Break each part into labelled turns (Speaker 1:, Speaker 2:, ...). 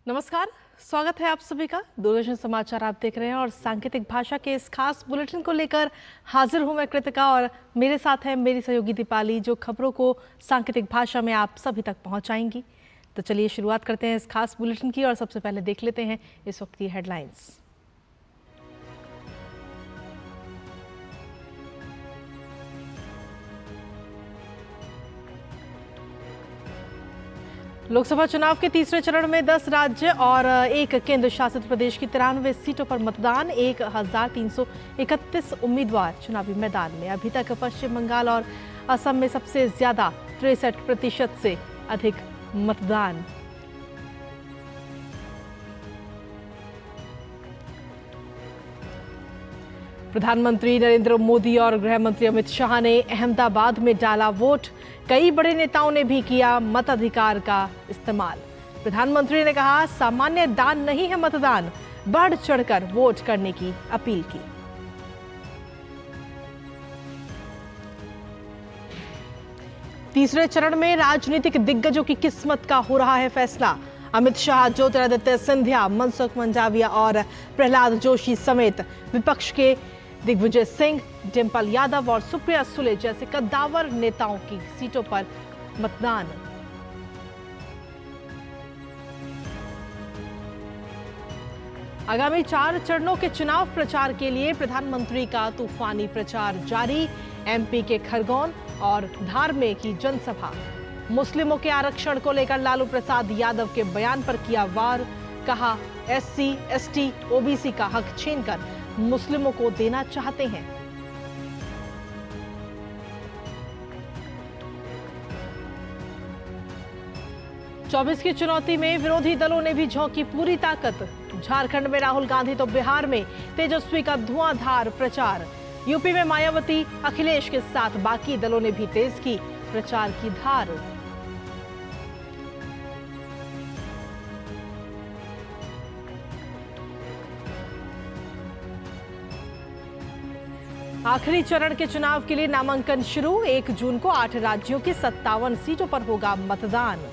Speaker 1: नमस्कार, स्वागत है आप सभी का। दूरदर्शन समाचार आप देख रहे हैं और सांकेतिक भाषा के इस खास बुलेटिन को लेकर हाजिर हूं मैं कृतिका और मेरे साथ है मेरी सहयोगी दीपाली, जो खबरों को सांकेतिक भाषा में आप सभी तक पहुंचाएंगी। तो चलिए शुरुआत करते हैं इस खास बुलेटिन की और सबसे पहले देख लेते हैं इस वक्त की हेडलाइंस। लोकसभा चुनाव के तीसरे चरण में 10 राज्य और एक केंद्र शासित प्रदेश की 93 सीटों पर मतदान। 1331 उम्मीदवार चुनावी मैदान में। अभी तक पश्चिम बंगाल और असम में सबसे ज्यादा 63% से अधिक मतदान। प्रधानमंत्री नरेंद्र मोदी और गृह मंत्री अमित शाह ने अहमदाबाद में डाला वोट। कई बड़े नेताओं ने भी किया मताधिकार का इस्तेमाल। प्रधानमंत्री ने कहा, सामान्य दान नहीं है मतदान, बढ़ चढ़कर वोट करने की अपील की। तीसरे चरण में राजनीतिक दिग्गजों की किस्मत का हो रहा है फैसला। अमित शाह, ज्योतिरादित्य सिंधिया, मनसुख मंडाविया और प्रहलाद जोशी समेत विपक्ष के दिग्विजय सिंह, डिम्पल यादव और सुप्रिया सुले जैसे कद्दावर नेताओं की सीटों पर मतदान। आगामी 4 चरणों के चुनाव प्रचार के लिए प्रधानमंत्री का तूफानी प्रचार जारी। एमपी के खरगोन और धार में की जनसभा। मुस्लिमों के आरक्षण को लेकर लालू प्रसाद यादव के बयान पर किया वार। कहा, एससी, एसटी, ओबीसी का हक छीनकर मुस्लिमों को देना चाहते हैं। चौबीस की चुनौती में विरोधी दलों ने भी झोंकी पूरी ताकत। झारखंड में राहुल गांधी तो बिहार में तेजस्वी का धुआंधार प्रचार। यूपी में मायावती, अखिलेश के साथ बाकी दलों ने भी तेज की प्रचार की धार। आखिरी चरण के चुनाव के लिए नामांकन शुरू। 1 जून को 8 राज्यों की 57 सीटों पर होगा मतदान।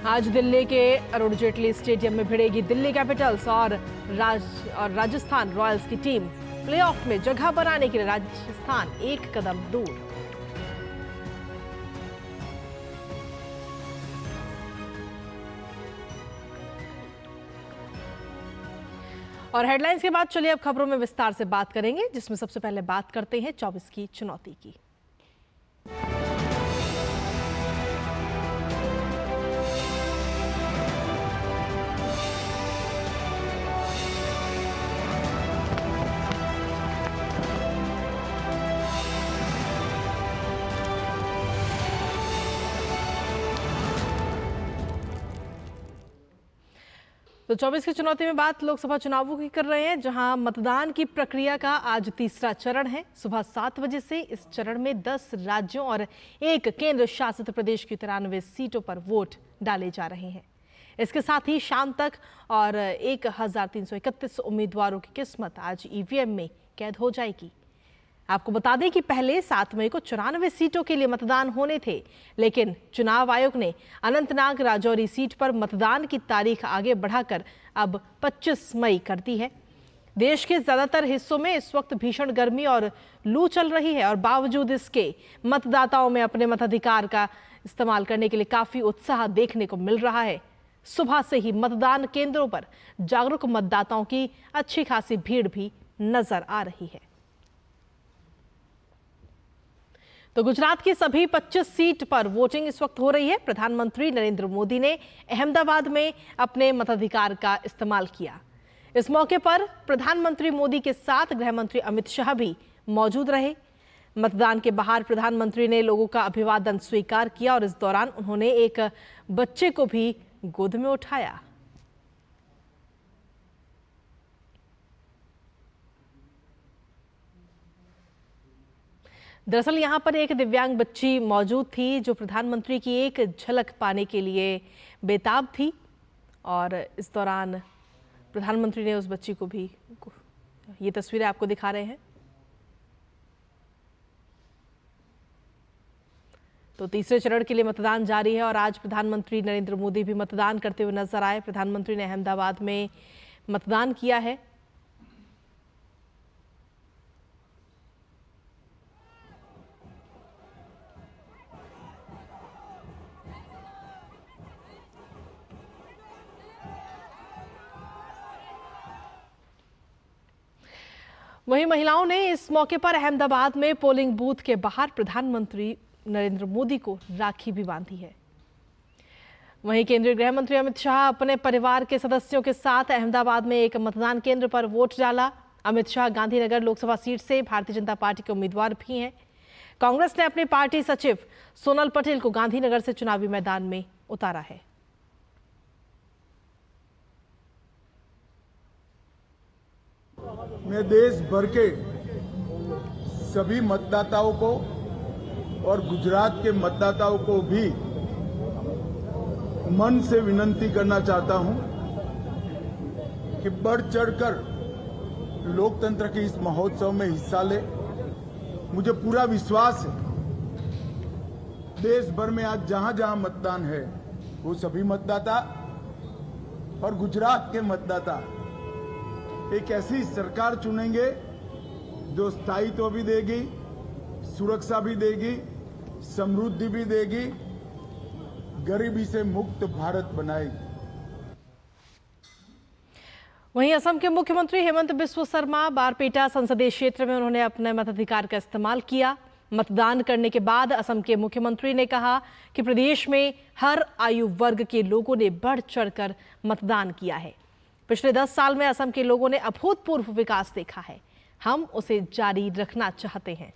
Speaker 1: आज दिल्ली के अरुण जेटली स्टेडियम में भिड़ेगी दिल्ली कैपिटल्स और राजस्थान रॉयल्स की टीम। प्लेऑफ में जगह बनाने के लिए राजस्थान एक कदम दूर। और हेडलाइंस के बाद चलिए अब खबरों में विस्तार से बात करेंगे, जिसमें सबसे पहले बात करते हैं 24 की चुनौती की। तो 24 की चुनौती में बात लोकसभा चुनावों की कर रहे हैं, जहां मतदान की प्रक्रिया का आज तीसरा चरण है। सुबह 7 बजे से इस चरण में 10 राज्यों और एक केंद्र शासित प्रदेश की 93 सीटों पर वोट डाले जा रहे हैं। इसके साथ ही शाम तक और 1331 उम्मीदवारों की किस्मत आज ईवीएम में कैद हो जाएगी। आपको बता दें कि पहले 7 मई को 94 सीटों के लिए मतदान होने थे, लेकिन चुनाव आयोग ने अनंतनाग राजौरी सीट पर मतदान की तारीख आगे बढ़ाकर अब 25 मई कर दी है। देश के ज्यादातर हिस्सों में इस वक्त भीषण गर्मी और लू चल रही है और बावजूद इसके मतदाताओं में अपने मताधिकार का इस्तेमाल करने के लिए काफी उत्साह देखने को मिल रहा है। सुबह से ही मतदान केंद्रों पर जागरूक मतदाताओं की अच्छी खासी भीड़ भी नजर आ रही है। तो गुजरात की सभी 25 सीट पर वोटिंग इस वक्त हो रही है। प्रधानमंत्री नरेंद्र मोदी ने अहमदाबाद में अपने मताधिकार का इस्तेमाल किया। इस मौके पर प्रधानमंत्री मोदी के साथ गृह मंत्री अमित शाह भी मौजूद रहे। मतदान के बाहर प्रधानमंत्री ने लोगों का अभिवादन स्वीकार किया और इस दौरान उन्होंने एक बच्चे को भी गोद में उठाया। दरअसल यहाँ पर एक दिव्यांग बच्ची मौजूद थी जो प्रधानमंत्री की एक झलक पाने के लिए बेताब थी और इस दौरान प्रधानमंत्री ने उस बच्ची को भी, ये तस्वीरें आपको दिखा रहे हैं, तो तीसरे चरण के लिए मतदान जारी है और आज प्रधानमंत्री नरेंद्र मोदी भी मतदान करते हुए नजर आए। प्रधानमंत्री ने अहमदाबाद में मतदान किया है। वहीं महिलाओं ने इस मौके पर अहमदाबाद में पोलिंग बूथ के बाहर प्रधानमंत्री नरेंद्र मोदी को राखी भी बांधी है। वहीं केंद्रीय गृह मंत्री अमित शाह अपने परिवार के सदस्यों के साथ अहमदाबाद में एक मतदान केंद्र पर वोट डाला। अमित शाह गांधीनगर लोकसभा सीट से भारतीय जनता पार्टी के उम्मीदवार भी हैं। कांग्रेस ने अपनी पार्टी सचिव सोनल पटेल को गांधीनगर से चुनावी मैदान में उतारा है।
Speaker 2: मैं देश भर के सभी मतदाताओं को और गुजरात के मतदाताओं को भी मन से विनती करना चाहता हूं कि बढ़ चढ़कर लोकतंत्र के इस महोत्सव में हिस्सा ले। मुझे पूरा विश्वास है देश भर में आज जहां जहां मतदान है वो सभी मतदाता और गुजरात के मतदाता एक ऐसी सरकार चुनेंगे जो स्थायित्व भी देगी, सुरक्षा भी देगी, समृद्धि भी देगी, गरीबी से मुक्त भारत बनाएगी।
Speaker 1: वहीं असम के मुख्यमंत्री हेमंत बिस्व शर्मा बारपेटा संसदीय क्षेत्र में उन्होंने अपने मताधिकार का इस्तेमाल किया। मतदान करने के बाद असम के मुख्यमंत्री ने कहा कि प्रदेश में हर आयु वर्ग के लोगों ने बढ़ चढ़कर मतदान किया है। पिछले 10 साल में असम के लोगों ने अभूतपूर्व विकास देखा है। हम उसे जारी रखना चाहते हैं।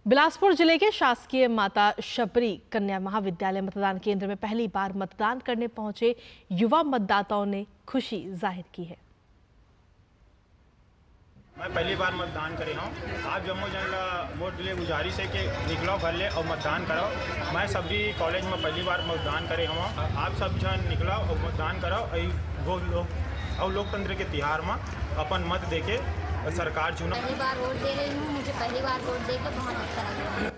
Speaker 1: बिलासपुर जिले के शासकीय माता शबरी कन्या महाविद्यालय मतदान केंद्र में पहली बार मतदान करने पहुंचे युवा मतदाताओं ने खुशी जाहिर की है।
Speaker 3: मैं पहली बार मतदान करे हूँ। आप जम्मू जनला वोट के लिए गुजारिश है कि निकलो घर ले और मतदान करो। मैं सभी कॉलेज में पहली बार मतदान करे हूँ। आप सब जन निकलो और मतदान करो और लोकतंत्र के तिहार में अपन मत देके सरकार चुनो।
Speaker 4: पहली बार वोट दे रही हूँ। मुझे पहली बार वोट देकर बहुत अच्छा लगा।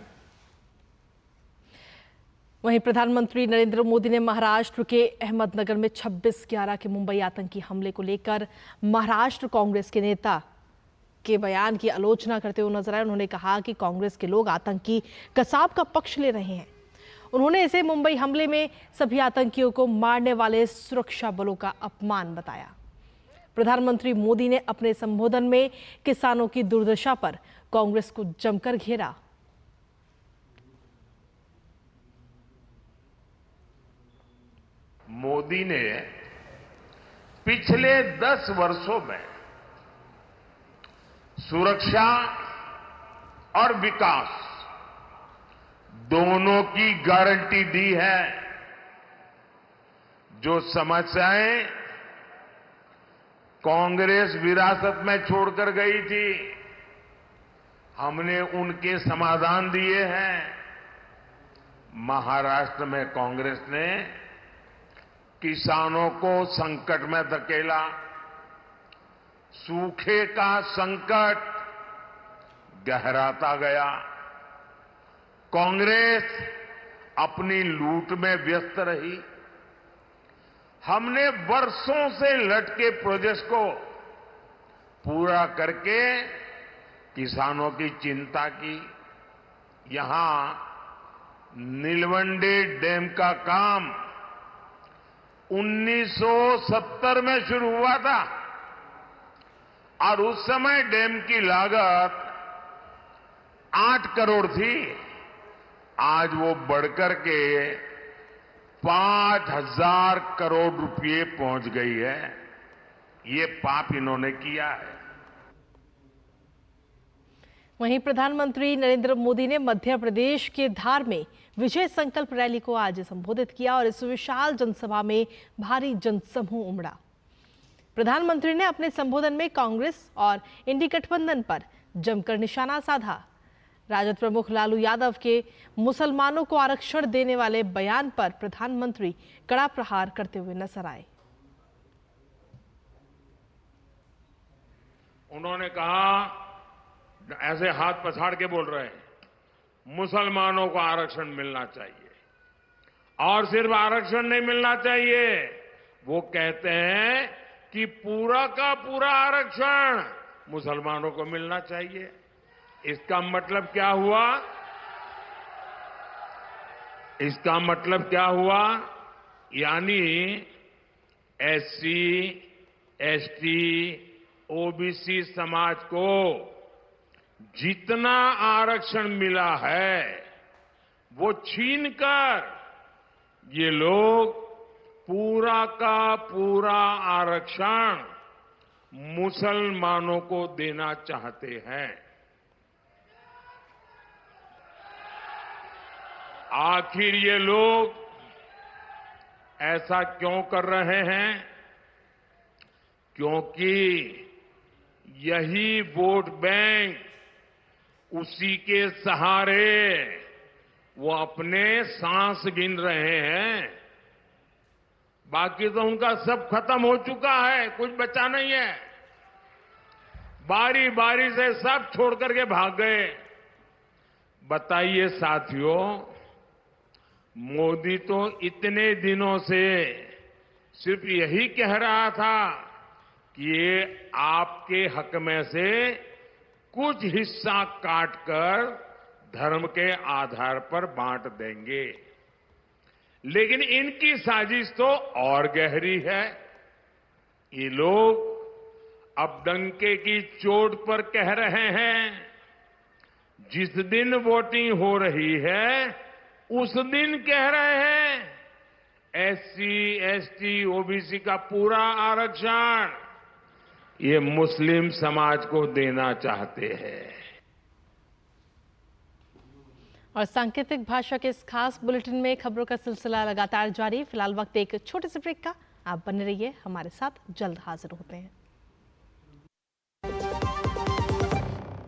Speaker 1: वहीं प्रधानमंत्री नरेंद्र मोदी ने महाराष्ट्र के अहमदनगर में 26/11 के मुंबई आतंकी हमले को लेकर महाराष्ट्र कांग्रेस के नेता के बयान की आलोचना करते हुए नजर आए। उन्होंने कहा कि कांग्रेस के लोग आतंकी कसाब का पक्ष ले रहे हैं। उन्होंने इसे मुंबई हमले में सभी आतंकियों को मारने वाले सुरक्षा बलों का अपमान बताया। प्रधानमंत्री मोदी ने अपने संबोधन में किसानों की दुर्दशा पर कांग्रेस को जमकर घेरा।
Speaker 5: मोदी ने पिछले 10 वर्षों में सुरक्षा और विकास दोनों की गारंटी दी है। जो समस्याएं कांग्रेस विरासत में छोड़कर गई थी, हमने उनके समाधान दिए हैं। महाराष्ट्र में कांग्रेस ने किसानों को संकट में धकेला। सूखे का संकट गहराता गया। कांग्रेस अपनी लूट में व्यस्त रही। हमने वर्षों से लटके प्रोजेक्ट को पूरा करके किसानों की चिंता की। यहां नीलवंडे डैम का काम 1970 में शुरू हुआ था और उस समय डैम की लागत 8 करोड़ थी। आज वो बढ़कर के 5,000 करोड़ रुपए पहुंच गई है। ये पाप इन्होंने किया है।
Speaker 1: वहीं प्रधानमंत्री नरेंद्र मोदी ने मध्य प्रदेश के धार में विजय संकल्प रैली को आज संबोधित किया और इस विशाल जनसभा में भारी जनसमूह उमड़ा। प्रधानमंत्री ने अपने संबोधन में कांग्रेस और इंडी गठबंधन पर जमकर निशाना साधा। राजद प्रमुख लालू यादव के मुसलमानों को आरक्षण देने वाले बयान पर प्रधानमंत्री कड़ा प्रहार करते हुए नजर आए।
Speaker 5: उन्होंने कहा ऐसे हाथ पछाड़ के बोल रहे हैं मुसलमानों को आरक्षण मिलना चाहिए, और सिर्फ आरक्षण नहीं मिलना चाहिए, वो कहते हैं कि पूरा का पूरा आरक्षण मुसलमानों को मिलना चाहिए। इसका मतलब क्या हुआ? इसका मतलब क्या हुआ? यानी एससी, एसटी, ओबीसी समाज को जितना आरक्षण मिला है वो छीनकर ये लोग पूरा का पूरा आरक्षण मुसलमानों को देना चाहते हैं। आखिर ये लोग ऐसा क्यों कर रहे हैं? क्योंकि यही वोट बैंक, उसी के सहारे वो अपने सांस गिन रहे हैं। बाकी तो उनका सब खत्म हो चुका है, कुछ बचा नहीं है। बारी बारी से सब छोड़ करके भाग गए। बताइए साथियों, मोदी तो इतने दिनों से सिर्फ यही कह रहा था कि ये आपके हक में से कुछ हिस्सा काटकर धर्म के आधार पर बांट देंगे, लेकिन इनकी साजिश तो और गहरी है। ये लोग अब डंके की चोट पर कह रहे हैं, जिस दिन वोटिंग हो रही है उस दिन कह रहे हैं एससी, एसटी, ओबीसी का पूरा आरक्षण ये मुस्लिम समाज को देना चाहते हैं।
Speaker 1: और सांकेतिक भाषा के इस खास बुलेटिन में खबरों का सिलसिला लगातार जारी। फिलहाल वक्त एक छोटे से ब्रेक का, आप बने रहिए हमारे साथ, जल्द हाजिर होते हैं।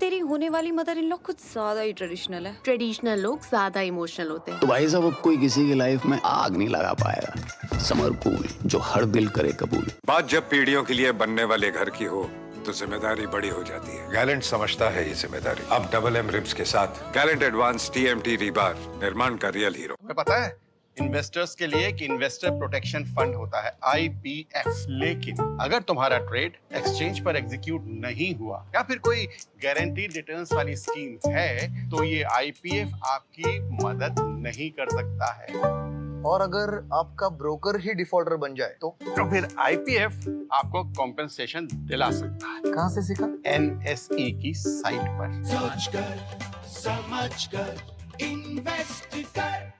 Speaker 6: तेरी होने वाली मदर इन लॉ कुछ ज्यादा ही ट्रेडिशनल है।
Speaker 7: ट्रेडिशनल लोग ज्यादा इमोशनल होते हैं।
Speaker 8: तो भाई साहब, अब कोई किसी की लाइफ में आग नहीं लगा पाएगा। समर कूल, जो हर दिल करे कबूल।
Speaker 9: बात जब पीढ़ियों के लिए बनने वाले घर की हो तो जिम्मेदारी बड़ी हो जाती है। गैलेंट समझता है ये जिम्मेदारी। अब डबल एम रिब्स के साथ गैलेंट एडवांस टीएमटी रीबार, निर्माण का रियल हीरो।
Speaker 10: तुम्हें पता है इन्वेस्टर्स के लिए एक इन्वेस्टर प्रोटेक्शन फंड होता है IPF, लेकिन अगर तुम्हारा ट्रेड एक्सचेंज पर एग्जीक्यूट नहीं हुआ या फिर कोई गारंटीड रिटर्न्स वाली स्कीम है तो ये IPF आपकी मदद नहीं कर सकता है।
Speaker 11: और अगर आपका ब्रोकर ही डिफॉल्टर बन जाए तो
Speaker 10: फिर IPF आपको कॉम्पेंसेशन दिला सकता है।
Speaker 11: कहाँ से सीखा?
Speaker 10: NSE की साइट पर।
Speaker 12: समझ कर इन्वेस्ट कर।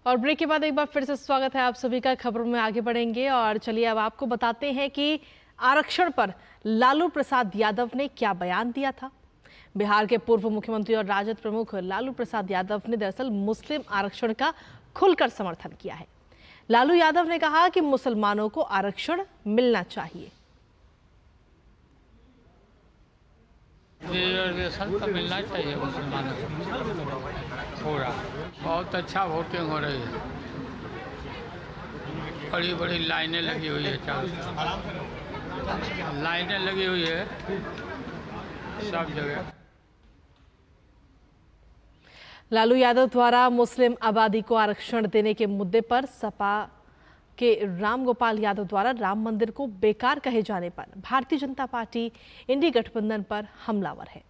Speaker 1: और ब्रेक के बाद एक बार फिर से स्वागत है आप सभी का। खबरों में आगे बढ़ेंगे और चलिए अब आपको बताते हैं कि आरक्षण पर लालू प्रसाद यादव ने क्या बयान दिया था। बिहार के पूर्व मुख्यमंत्री और राजद प्रमुख लालू प्रसाद यादव ने दरअसल मुस्लिम आरक्षण का खुलकर समर्थन किया है। लालू यादव ने कहा कि मुसलमानों को आरक्षण मिलना चाहिए।
Speaker 13: रिजर्वेशन तो मिलना चाहिए मुसलमानों को पूरा। बहुत अच्छा वोटिंग हो रही है, बड़ी बड़ी लाइनें लगी हुई है, चारों लाइनें लगी हुई है सब जगह।
Speaker 1: लालू यादव द्वारा मुस्लिम आबादी को आरक्षण देने के मुद्दे पर सपा के रामगोपाल यादव द्वारा राम मंदिर को बेकार कहे जाने पर भारतीय जनता पार्टी इंडी गठबंधन पर हमलावर है।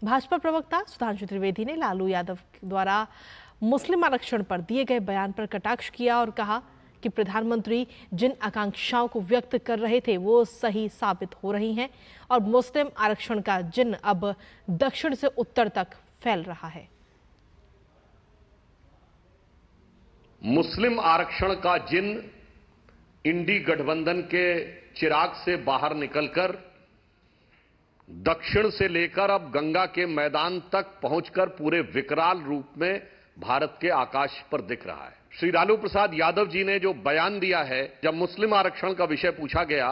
Speaker 1: भाजपा प्रवक्ता सुधांशु त्रिवेदी ने लालू यादव द्वारा मुस्लिम आरक्षण पर दिए गए बयान पर कटाक्ष किया और कहा कि प्रधानमंत्री जिन आकांक्षाओं को व्यक्त कर रहे थे वो सही साबित हो रही हैं और मुस्लिम आरक्षण का जिन अब दक्षिण से उत्तर तक फैल रहा है।
Speaker 14: मुस्लिम आरक्षण का जिन इंडी गठबंधन के चिराग से बाहर निकलकर दक्षिण से लेकर अब गंगा के मैदान तक पहुंचकर पूरे विकराल रूप में भारत के आकाश पर दिख रहा है। श्री लालू प्रसाद यादव जी ने जो बयान दिया है, जब मुस्लिम आरक्षण का विषय पूछा गया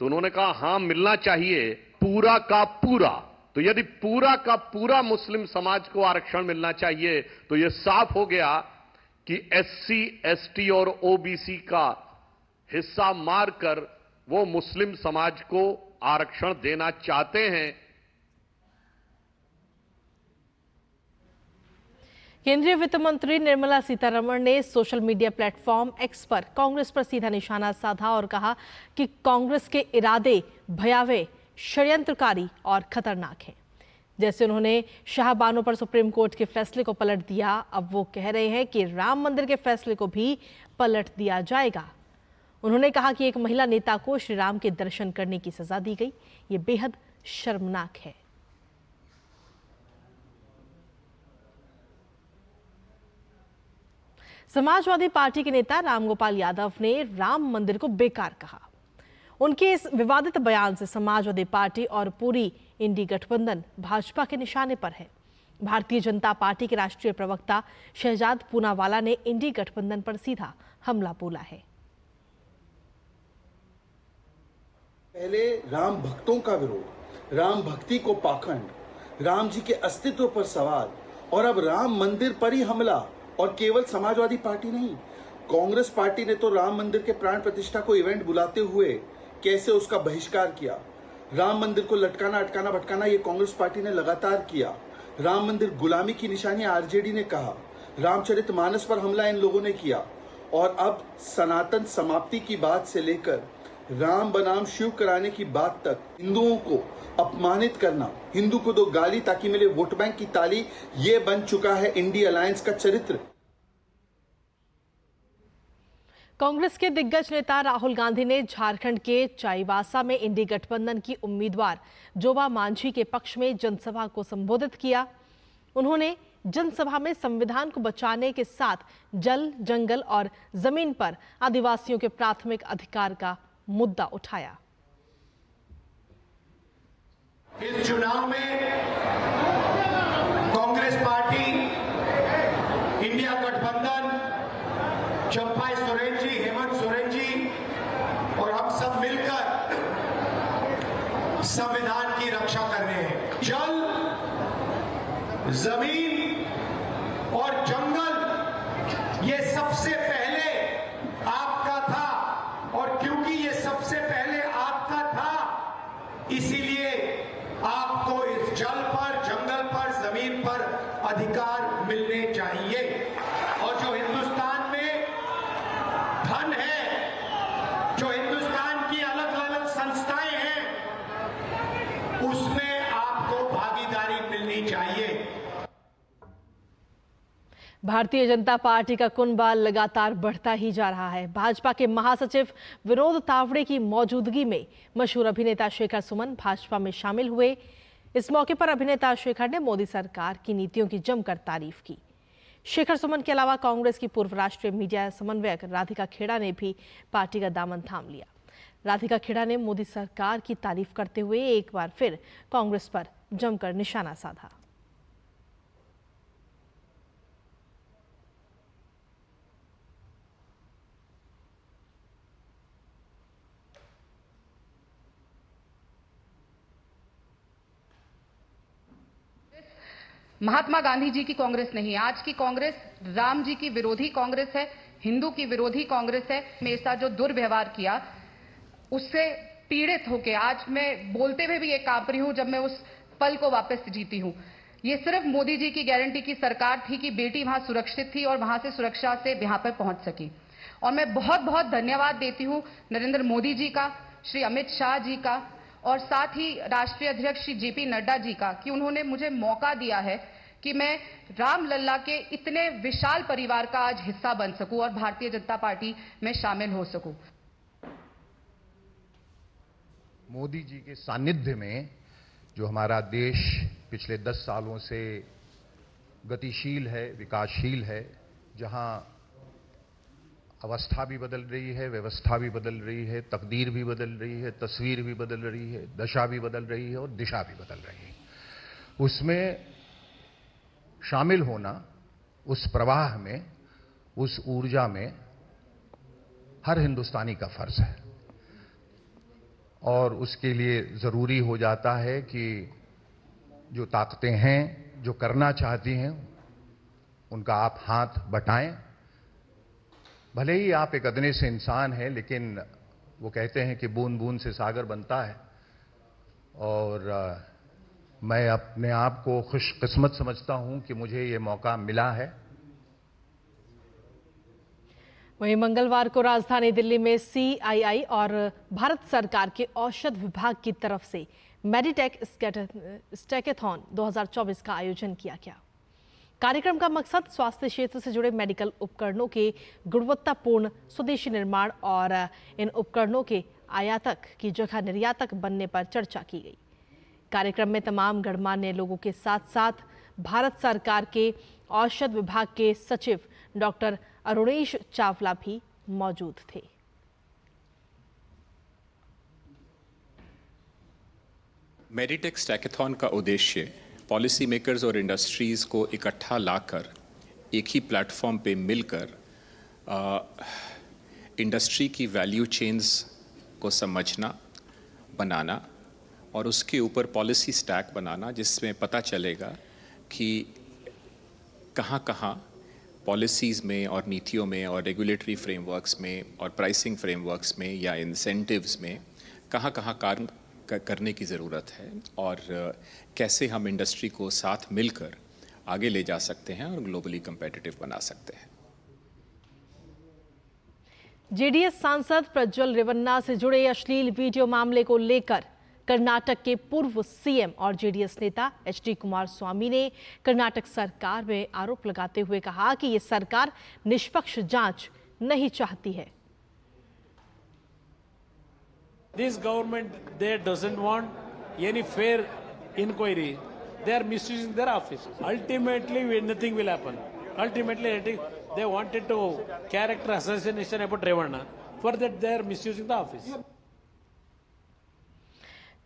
Speaker 14: तो उन्होंने कहा हां मिलना चाहिए पूरा का पूरा। तो यदि पूरा का पूरा मुस्लिम समाज को आरक्षण मिलना चाहिए तो यह साफ हो गया कि SC, ST और OBC का हिस्सा मारकर वो मुस्लिम समाज को आरक्षण देना चाहते हैं।
Speaker 1: केंद्रीय वित्त मंत्री निर्मला सीतारमण ने सोशल मीडिया प्लेटफॉर्म एक्स पर कांग्रेस पर सीधा निशाना साधा और कहा कि कांग्रेस के इरादे भयावह, षड्यंत्रकारी और खतरनाक हैं। जैसे उन्होंने शाहबानो पर सुप्रीम कोर्ट के फैसले को पलट दिया, अब वो कह रहे हैं कि राम मंदिर के फैसले को भी पलट दिया जाएगा। उन्होंने कहा कि एक महिला नेता को श्री राम के दर्शन करने की सजा दी गई, ये बेहद शर्मनाक है। समाजवादी पार्टी के नेता रामगोपाल यादव ने राम मंदिर को बेकार कहा। उनके इस विवादित बयान से समाजवादी पार्टी और पूरी इंडी गठबंधन भाजपा के निशाने पर है। भारतीय जनता पार्टी के राष्ट्रीय प्रवक्ता शहजाद पूनावाला ने इंडी गठबंधन पर सीधा हमला बोला है।
Speaker 15: पहले राम भक्तों का विरोध, राम भक्ति को पाखंड, राम जी के अस्तित्व पर सवाल और अब राम मंदिर पर ही हमला। और केवल समाजवादी पार्टी नहीं, कांग्रेस पार्टी ने तो राम मंदिर के प्राण प्रतिष्ठा को इवेंट बुलाते हुए कैसे उसका बहिष्कार किया। राम मंदिर को लटकाना, अटकाना, भटकाना ये कांग्रेस पार्टी ने लगातार किया। राम मंदिर गुलामी की निशानी आरजेडी ने कहा। रामचरितमानस पर हमला इन लोगों ने किया। और अब सनातन समाप्ति की बात से लेकर राम बनाम शिव कराने की बात तक हिंदुओं को अपमानित करना, हिंदू को दो गाली ताकि मिले वोट बैंक की ताली, ये बन चुका है इंडी अलायंस का चरित्र।
Speaker 1: कांग्रेस के दिग्गज नेता राहुल गांधी ने झारखंड के चाईबासा में इंडी गठबंधन की उम्मीदवार जोबा मांझी के पक्ष में जनसभा को संबोधित किया। उन्होंने जनसभा में संविधान को बचाने के साथ जल, जंगल और जमीन पर आदिवासियों के प्राथमिक अधिकार का मुद्दा उठाया।
Speaker 12: इस चुनाव में कांग्रेस पार्टी, इंडिया गठबंधन, चंपाई सोरेन जी, हेमंत सोरेन जी और हम सब मिलकर संविधान की रक्षा कर रहे हैं। जल, जमीन और जंगल ये सबसे पहले आपका था और क्योंकि ये सबसे पहले आपका था, इसीलिए आपको इस जल पर, जंगल पर, जमीन पर अधिकार मिलने चाहिए। और जो हिंदुस्तान में धन है, जो हिंदुस्तान की अलग अलग संस्थाएं हैं, उसमें आपको भागीदारी मिलनी चाहिए।
Speaker 1: भारतीय जनता पार्टी का कुनबा लगातार बढ़ता ही जा रहा है। भाजपा के महासचिव विनोद तावड़े की मौजूदगी में मशहूर अभिनेता शेखर सुमन भाजपा में शामिल हुए। इस मौके पर अभिनेता शेखर ने मोदी सरकार की नीतियों की जमकर तारीफ की। शेखर सुमन के अलावा कांग्रेस की पूर्व राष्ट्रीय मीडिया समन्वयक राधिका खेड़ा ने भी पार्टी का दामन थाम लिया। राधिका खेड़ा ने मोदी सरकार की तारीफ करते हुए एक बार फिर कांग्रेस पर जमकर निशाना साधा।
Speaker 16: महात्मा गांधी जी की कांग्रेस नहीं, आज की कांग्रेस राम जी की विरोधी कांग्रेस है, हिंदू की विरोधी कांग्रेस है। मेरे साथ जो दुर्व्यवहार किया उससे पीड़ित होकर आज मैं बोलते हुए भी ये कांप रही हूं जब मैं उस पल को वापस जीती हूं। ये सिर्फ मोदी जी की गारंटी की सरकार थी कि बेटी वहां सुरक्षित थी और वहां से सुरक्षा से यहां पर पहुंच सकी। और मैं बहुत बहुत धन्यवाद देती हूं नरेंद्र मोदी जी का, श्री अमित शाह जी का और साथ ही राष्ट्रीय अध्यक्ष श्री जेपी नड्डा जी का कि उन्होंने मुझे मौका दिया है कि मैं रामलला के इतने विशाल परिवार का आज हिस्सा बन सकूं और भारतीय जनता पार्टी में शामिल हो सकूं।
Speaker 17: मोदी जी के सानिध्य में जो हमारा देश पिछले 10 सालों से गतिशील है, विकासशील है, जहां अवस्था भी बदल रही है, व्यवस्था भी बदल रही है, तकदीर भी बदल रही है, तस्वीर भी बदल रही है, दशा भी बदल रही है और दिशा भी बदल रही है, उसमें शामिल होना, उस प्रवाह में, उस ऊर्जा में हर हिंदुस्तानी का फर्ज है। और उसके लिए जरूरी हो जाता है कि जो ताकतें हैं, जो करना चाहती हैं, उनका आप हाथ बटाएं। भले ही आप एक अदने से इंसान हैं, लेकिन वो कहते हैं कि बूंद बूंद से सागर बनता है, और मैं अपने आप को खुशकिस्मत समझता हूं कि मुझे ये मौका मिला है।
Speaker 1: वहीं मंगलवार को राजधानी दिल्ली में CII और भारत सरकार के औषध विभाग की तरफ से मेडिटेक स्टैकेथॉन 2024 का आयोजन किया गया। कार्यक्रम का मकसद स्वास्थ्य क्षेत्र से जुड़े मेडिकल उपकरणों के गुणवत्तापूर्ण स्वदेशी निर्माण और इन उपकरणों के आयातक की जगह निर्यातक बनने पर चर्चा की गई। कार्यक्रम में तमाम गणमान्य लोगों के साथ साथ भारत सरकार के औषध विभाग के सचिव डॉक्टर अरुणेश चावला भी मौजूद थे।
Speaker 18: मेडिटेक स्टैकेथॉन का उद्देश्य पॉलिसी मेकर्स और इंडस्ट्रीज को इकट्ठा लाकर एक ही प्लेटफॉर्म पे मिलकर इंडस्ट्री की वैल्यू चेन्स को समझना, बनाना और उसके ऊपर पॉलिसी स्टैक बनाना, जिसमें पता चलेगा कि कहाँ कहाँ पॉलिसीज़ में और नीतियों में और रेगुलेटरी फ्रेमवर्क्स में और प्राइसिंग फ्रेमवर्क्स में या इंसेंटिव्स में कहाँ कहाँ कार्य करने की ज़रूरत है और कैसे हम इंडस्ट्री को साथ मिलकर आगे ले जा सकते हैं और ग्लोबली कम्पिटिटिव बना सकते हैं।
Speaker 1: जेडीएस सांसद प्रज्वल रेवन्ना से जुड़े अश्लील वीडियो मामले को लेकर कर्नाटक के पूर्व सीएम और जेडीएस नेता HD कुमारस्वामी ने कर्नाटक सरकार में आरोप लगाते हुए कहा कि ये सरकार निष्पक्ष जांच नहीं चाहती है।
Speaker 19: This government there doesn't want any fair inquiry. They are misusing their office. Ultimately, nothing will happen. Ultimately, they wanted to character assassination about Revanna. For that, they are misusing the office.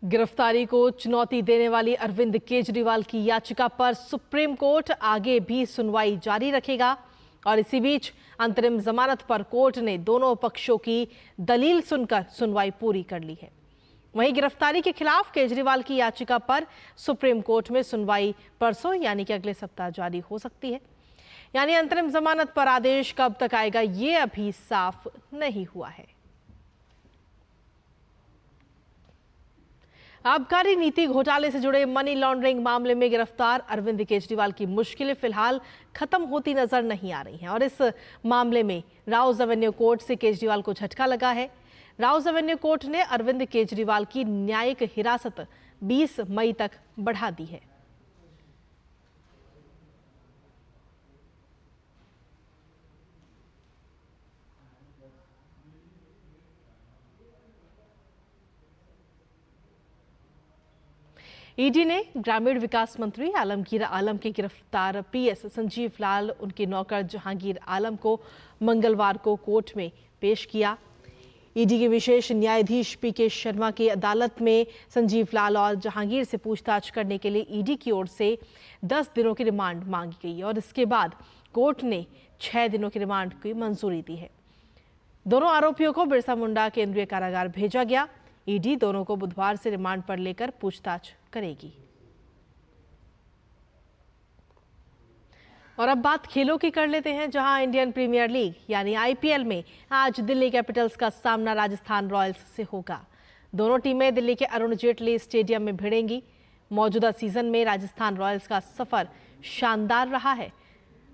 Speaker 1: गिरफ्तारी को चुनौती देने वाली अरविंद केजरीवाल की याचिका पर supreme court आगे भी सुनवाई जारी रखेगा और इसी बीच अंतरिम जमानत पर कोर्ट ने दोनों पक्षों की दलील सुनकर सुनवाई पूरी कर ली है। वहीं गिरफ्तारी के खिलाफ केजरीवाल की याचिका पर सुप्रीम कोर्ट में सुनवाई परसों यानी कि अगले सप्ताह जारी हो सकती है। यानी अंतरिम जमानत पर आदेश कब तक आएगा ये अभी साफ नहीं हुआ है। आबकारी नीति घोटाले से जुड़े मनी लॉन्ड्रिंग मामले में गिरफ्तार अरविंद केजरीवाल की मुश्किलें फिलहाल खत्म होती नजर नहीं आ रही हैं और इस मामले में राउज एवेन्यू कोर्ट से केजरीवाल को झटका लगा है। राउज एवेन्यू कोर्ट ने अरविंद केजरीवाल की न्यायिक हिरासत 20 मई तक बढ़ा दी है। ईडी ने ग्रामीण विकास मंत्री आलमगीर आलम के गिरफ्तार PS संजीव लाल उनके नौकर जहांगीर आलम को मंगलवार को कोर्ट में पेश किया। ईडी के विशेष न्यायाधीश PK शर्मा की अदालत में संजीव लाल और जहांगीर से पूछताछ करने के लिए ईडी की ओर से 10 दिनों की रिमांड मांगी गई और इसके बाद कोर्ट ने 6 दिनों की रिमांड की मंजूरी दी है। दोनों आरोपियों को बिरसा मुंडा केंद्रीय कारागार भेजा गया। ईडी दोनों को बुधवार से रिमांड पर लेकर पूछताछ करेगी। और अब बात खेलों की कर लेते हैं, जहां इंडियन प्रीमियर लीग यानी IPL में आज दिल्ली कैपिटल्स का सामना राजस्थान रॉयल्स से होगा। दोनों टीमें दिल्ली के अरुण जेटली स्टेडियम में भिड़ेंगी। मौजूदा सीजन में राजस्थान रॉयल्स का सफर शानदार रहा है।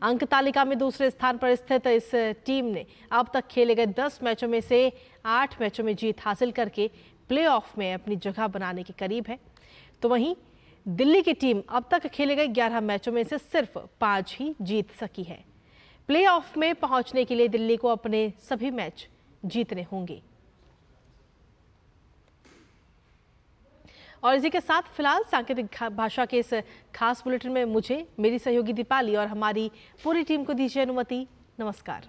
Speaker 1: अंक तालिका में दूसरे स्थान पर स्थित इस टीम ने अब तक खेले गए 10 मैचों में से 8 मैचों में जीत हासिल करके प्लेऑफ में अपनी जगह बनाने के करीब है। तो वहीं दिल्ली की टीम अब तक खेले गए 11 मैचों में से सिर्फ 5 ही जीत सकी है। प्लेऑफ में पहुंचने के लिए दिल्ली को अपने सभी मैच जीतने होंगे। और इसी के साथ फिलहाल सांकेतिक भाषा के इस खास बुलेटिन में मुझे, मेरी सहयोगी दीपाली और हमारी पूरी टीम को दीजिए अनुमति। नमस्कार।